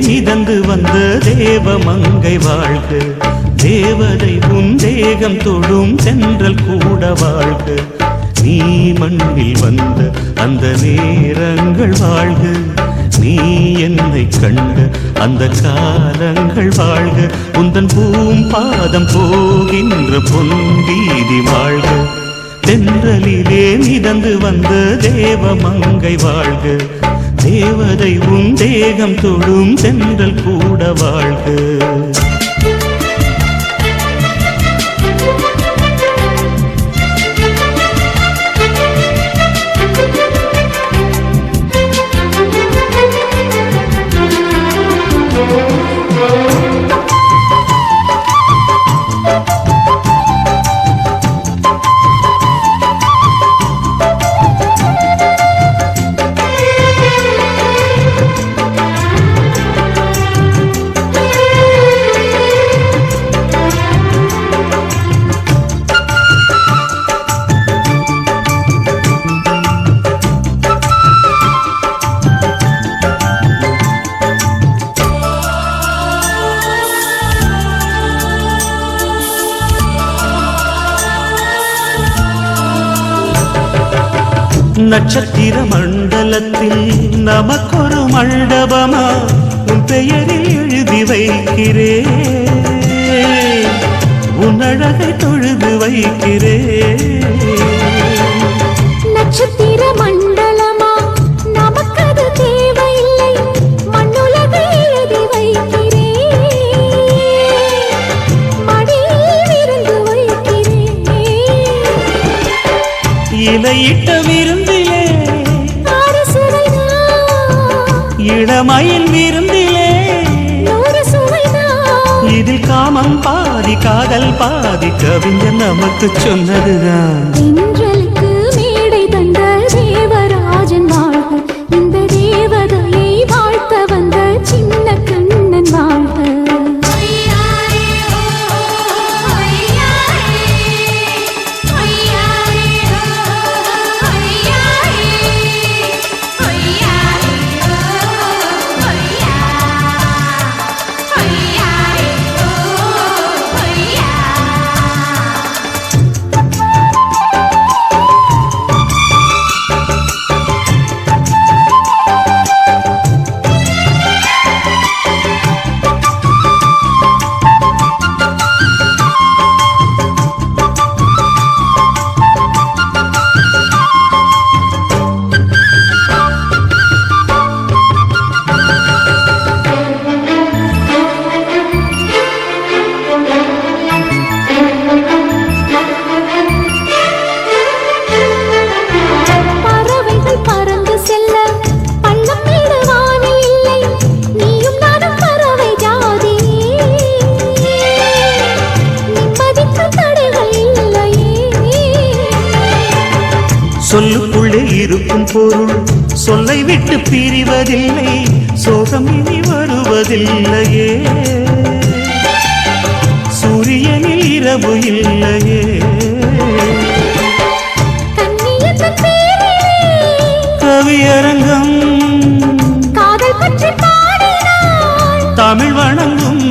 மிதந்து வந்த தேவ மங்கை வாழ்க, தேவதை உன் தேகம் தொடும் தென்றல் கூட வாழ்க, நீ மண்ணில் வந்த அந்த நேரங்கள் வாழ்க, நீ என்னை கண்ட அந்த காலங்கள் வாழ்க, உந்தன் பூம்பாதம் போகின்ற பொன்வீதி வாழ்க, தென்றலிலே மிதந்து வந்த தேவ மங்கை வாழ்க, தேவதை உன் தேகம் தொடும் தென்றல் கூட வாழ்க. நட்சத்திர மண்டலத்தில் நமக்கொரு மண்டபமா உன் பெயரில் எழுதி வைக்கிறேன், உன் அழகை தொழுது வைக்கிறேன். நட்சத்திர மண்டலமா நமக்கது தேவையில்லை, மண்ணுலகை எழுதி வைக்கிறேன், மடியில் விருந்து வைக்கிறேன். இலையிட்ட விருந்திலே இளமயில் விருந்திலே இதில் காமம் பாதி காதல் பாதி கவிஞர் நமக்கு சொன்னதுதான். தென்றலுக்கு மேடை தந்த தேவராஜன் வாழ்க, இந்த தேவதையை வாழ்த்த வந்த சின்ன கண்ணன் வாழ்க. சொல்லுக்குள்ளே இருக்கும் பொருள் சொல்லை விட்டு பிரிவதில்லை, சோகம் இனி வருவதில்லையே, சூரியனில் இரவு இல்லையே. கவியரங்கம் காதல் பற்றி பாடினாள், தமிழ் வணங்கும்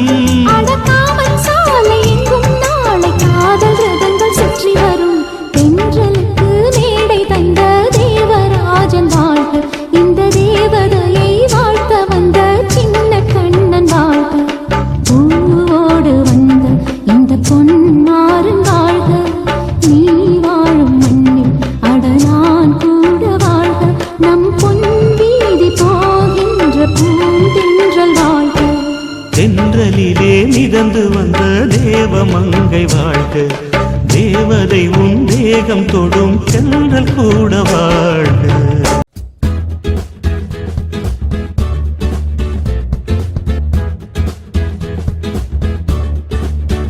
சாலை எங்கும் நாளை காதல் ரதங்கள் சுற்றி வரும். தென்றலுக்கு மேடை தந்த தேவராஜன் வாழ்க, இந்த தேவதையை வாழ்த்த வந்த சின்ன கண்ணன் வாழ்க. பூவோடு வந்த இந்த பொன்மாறன் வாழ்க, நீ வாழும் மண்ணில் அட நான் கூட வாழ்க, நம் பொன் வீதி போகின்ற பூந்தென்றல் வாழ்க. தென்றலிலே மிதந்து வந்த தேவ மங்கை வாழ்க, தேவதை உன் தேகம் தொடும் தென்றல் கூட வாழ்க.